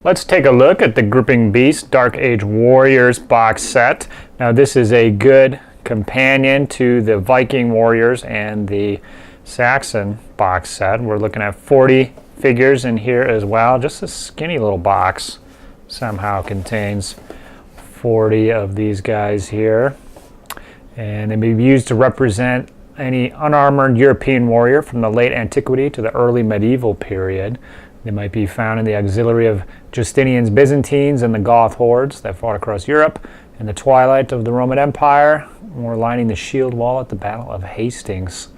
Let's take a look at the Gripping Beast Dark Age Warriors box set. Now this is a good companion to the Viking Warriors and the Saxon box set. We're looking at 40 figures in here as well. Just a skinny little box somehow contains 40 of these guys here. And they may be used to represent any unarmored European warrior from the late antiquity to the early medieval period. They might be found in the auxiliary of Justinian's Byzantines and the Goth hordes that fought across Europe in the twilight of the Roman Empire, or lining the shield wall at the Battle of Hastings.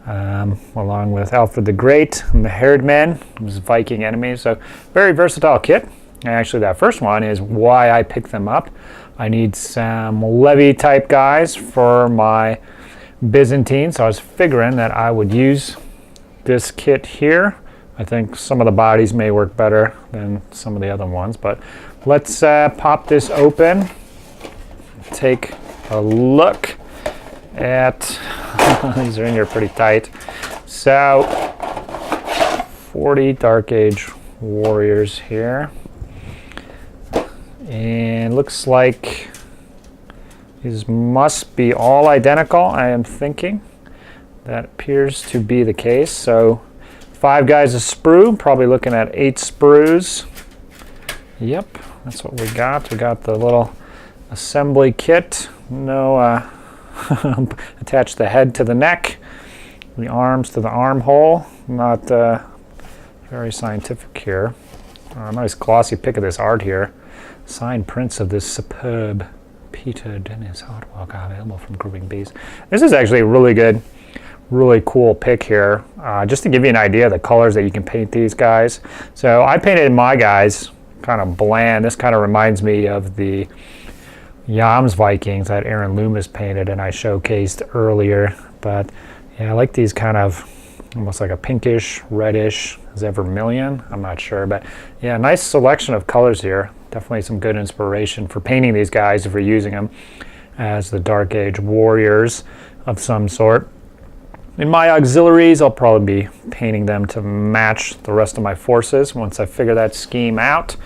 Along with Alfred the Great and the Haired Men, his Viking enemies. So very versatile kit. Actually, that first one is why I picked them up. I need some levy type guys for my Byzantine, so I was figuring that I would use this kit here. I think some of the bodies may work better than some of the other ones, but let's pop this open, take a look at, these are in here pretty tight. So 40 Dark Age Warriors here, and looks like these must be all identical. I am thinking that appears to be the case. So 5 guys of Sprue, probably looking at 8 Sprues. Yep, that's what we got. We got the little assembly kit. No, attach the head to the neck, the arms to the armhole. Not very scientific here. Nice glossy pick of this art here. Signed prints of this superb Peter Dennis artwork available from Gripping Beast. This is actually a really good, really cool pick here, just to give you an idea of the colors that you can paint these guys. So I painted my guys kind of bland. This kind of reminds me of the Yams Vikings that Aaron Loomis painted and I showcased earlier. But yeah, I like these kind of almost like a pinkish, reddish, is that vermilion? I'm not sure, but yeah, nice selection of colors here. Definitely some good inspiration for painting these guys if you're using them as the Dark Age Warriors of some sort. In my auxiliaries, I'll probably be painting them to match the rest of my forces once I figure that scheme out.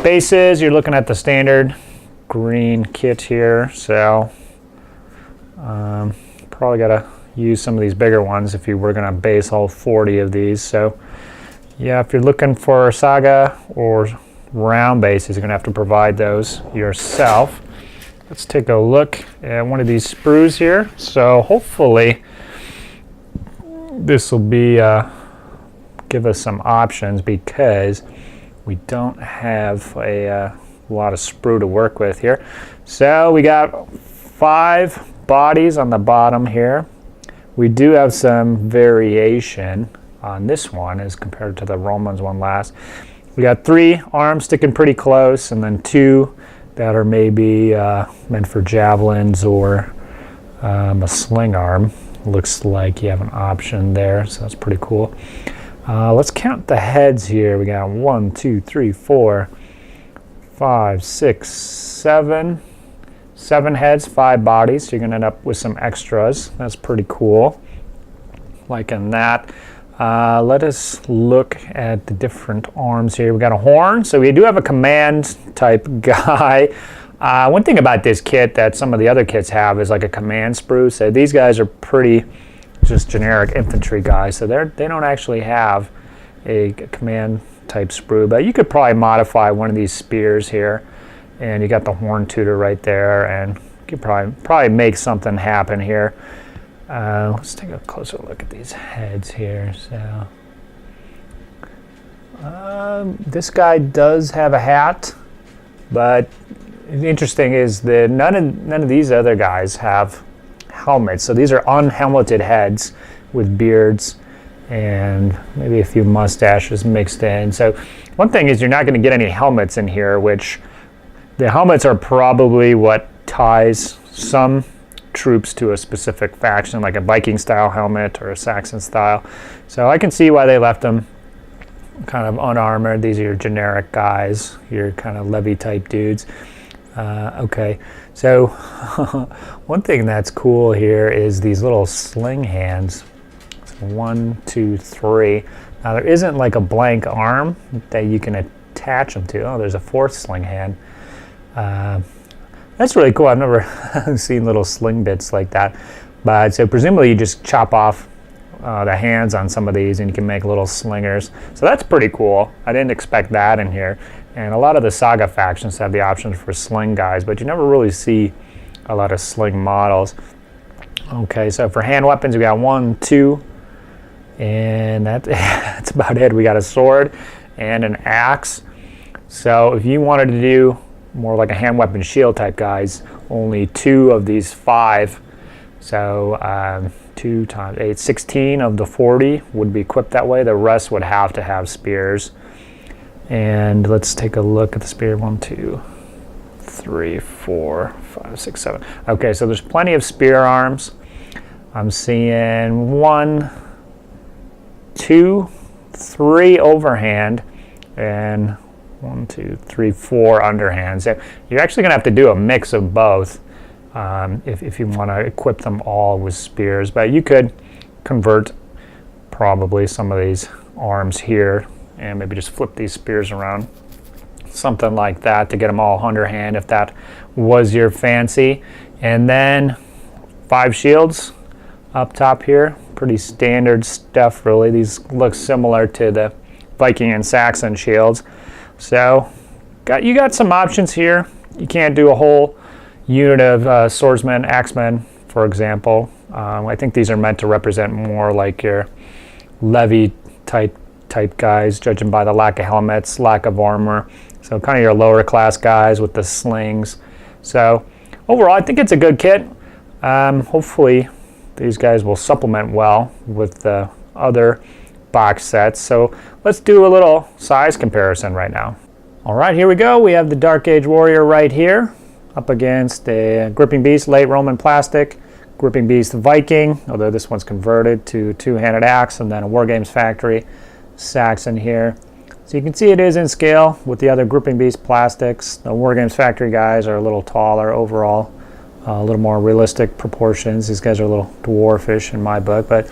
Bases, you're looking at the standard green kit here, so probably got to use some of these bigger ones if you were going to base all 40 of these. So yeah, if you're looking for saga or round bases, you're going to have to provide those yourself. Let's take a look at one of these sprues here. So hopefully this will be give us some options, because we don't have a lot of sprue to work with here. So we got 5 bodies on the bottom here. We do have some variation on this one as compared to the Romans one last. We got 3 arms sticking pretty close, and then 2 that are maybe meant for javelins or a sling arm. Looks like you have an option there, so that's pretty cool. Let's count the heads here. We got 1, 2, 3, 4, 5, 6, 7. 7 heads, 5 bodies. So you're going to end up with some extras. That's pretty cool. Liking that. Let us look at the different arms here. We got a horn, so we do have a command type guy. One thing about this kit that some of the other kits have is like a command sprue. So these guys are pretty just generic infantry guys. So they don't actually have a command type sprue, but you could probably modify one of these spears here. And you got the horn tutor right there, and you could probably make something happen here. Let's take a closer look at these heads here. So this guy does have a hat, but the interesting is that none of these other guys have helmets. So these are unhelmeted heads with beards and maybe a few mustaches mixed in. So one thing is you're not going to get any helmets in here, which the helmets are probably what ties some troops to a specific faction, like a Viking style helmet or a Saxon style. So I can see why they left them kind of unarmored. These are your generic guys, your kind of levy type dudes. Okay, so one thing that's cool here is these little sling hands. 1, 2, 3. Now there isn't like a blank arm that you can attach them to. Oh, there's a fourth sling hand. That's really cool. I've never seen little sling bits like that. But so presumably you just chop off the hands on some of these and you can make little slingers. So that's pretty cool. I didn't expect that in here. And a lot of the Saga factions have the options for sling guys, but you never really see a lot of sling models. Okay, so for hand weapons, we got 1, 2, and that's about it. We got a sword and an axe. So if you wanted to do more like a hand weapon shield type guys, only 2 of these 5. So 2 times 8, 16 of the 40 would be equipped that way. The rest would have to have spears. And let's take a look at the spear. 1, 2, 3, 4, 5, 6, 7. Okay, so there's plenty of spear arms. I'm seeing 1, 2, 3 overhand, and 1, 2, 3, 4 underhand. So you're actually going to have to do a mix of both if you want to equip them all with spears. But you could convert probably some of these arms here and maybe just flip these spears around. Something like that to get them all underhand if that was your fancy. And then 5 shields up top here. Pretty standard stuff really. These look similar to the Viking and Saxon shields. So you got some options here. You can't do a whole unit of swordsmen, axemen, for example. I think these are meant to represent more like your levy type guys, judging by the lack of helmets, lack of armor. So kind of your lower class guys with the slings. So overall, I think it's a good kit. Hopefully these guys will supplement well with the other box sets. So let's do a little size comparison right now. All right, here we go. We have the Dark Age Warrior right here up against a Gripping Beast late Roman plastic, Gripping Beast Viking, although this one's converted to 2-handed axe, and then a War Games Factory Saxon here. So you can see it is in scale with the other Gripping Beast plastics. The War Games Factory guys are a little taller overall, a little more realistic proportions. These guys are a little dwarfish in my book, but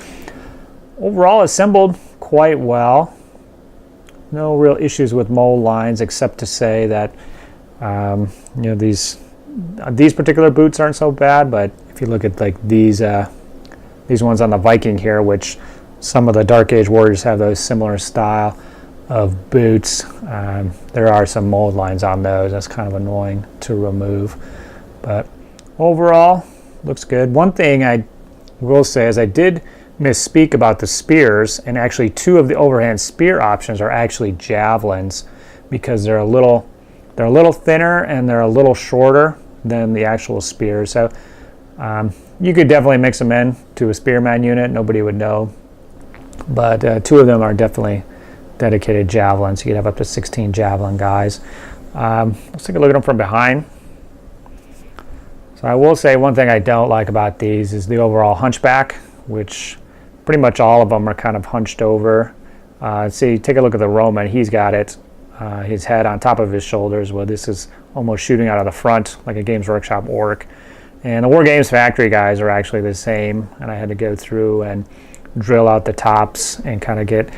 overall assembled quite well. No real issues with mold lines except to say that you know, these particular boots aren't so bad, but if you look at like these ones on the Viking here, which some of the Dark Age Warriors have those similar style of boots, there are some mold lines on those. That's kind of annoying to remove, but overall looks good. One thing I will say is I did misspeak about the spears, and actually 2 of the overhand spear options are actually javelins because they're a little thinner and they're a little shorter than the actual spears. So you could definitely mix them in to a spearman unit. Nobody would know. But 2 of them are definitely dedicated javelins. You could have up to 16 javelin guys. Let's take a look at them from behind. So I will say one thing I don't like about these is the overall hunchback, which pretty much all of them are kind of hunched over. See, take a look at the Roman. He's got it. His head on top of his shoulders. Well, this is almost shooting out of the front like a Games Workshop orc. And the War Games Factory guys are actually the same, and I had to go through and drill out the tops and kind of get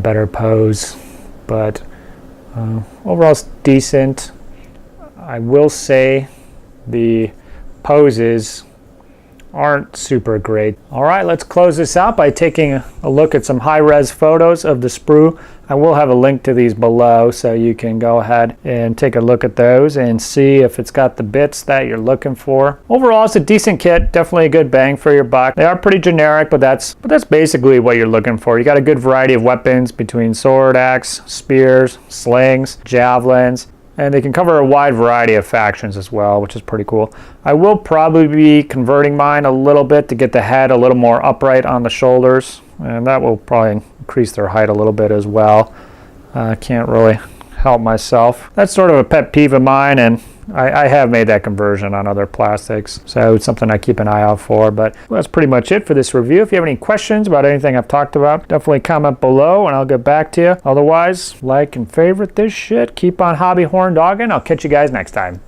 better pose. But overall it's decent. I will say the poses aren't super great. All right, let's close this out by taking a look at some high-res photos of the Sprue. I will have a link to these below, so you can go ahead and take a look at those and see if it's got the bits that you're looking for. Overall, it's a decent kit, definitely a good bang for your buck. They are pretty generic, but that's basically what you're looking for. You got a good variety of weapons between sword, axe, spears, slings, javelins, and they can cover a wide variety of factions as well, which is pretty cool. I will probably be converting mine a little bit to get the head a little more upright on the shoulders, and that will probably increase their height a little bit as well. I can't really help myself. That's sort of a pet peeve of mine, and I have made that conversion on other plastics, so it's something I keep an eye out for. But that's pretty much it for this review. If you have any questions about anything I've talked about, definitely comment below and I'll get back to you. Otherwise, like and favorite this shit. Keep on hobby horn dogging. I'll catch you guys next time.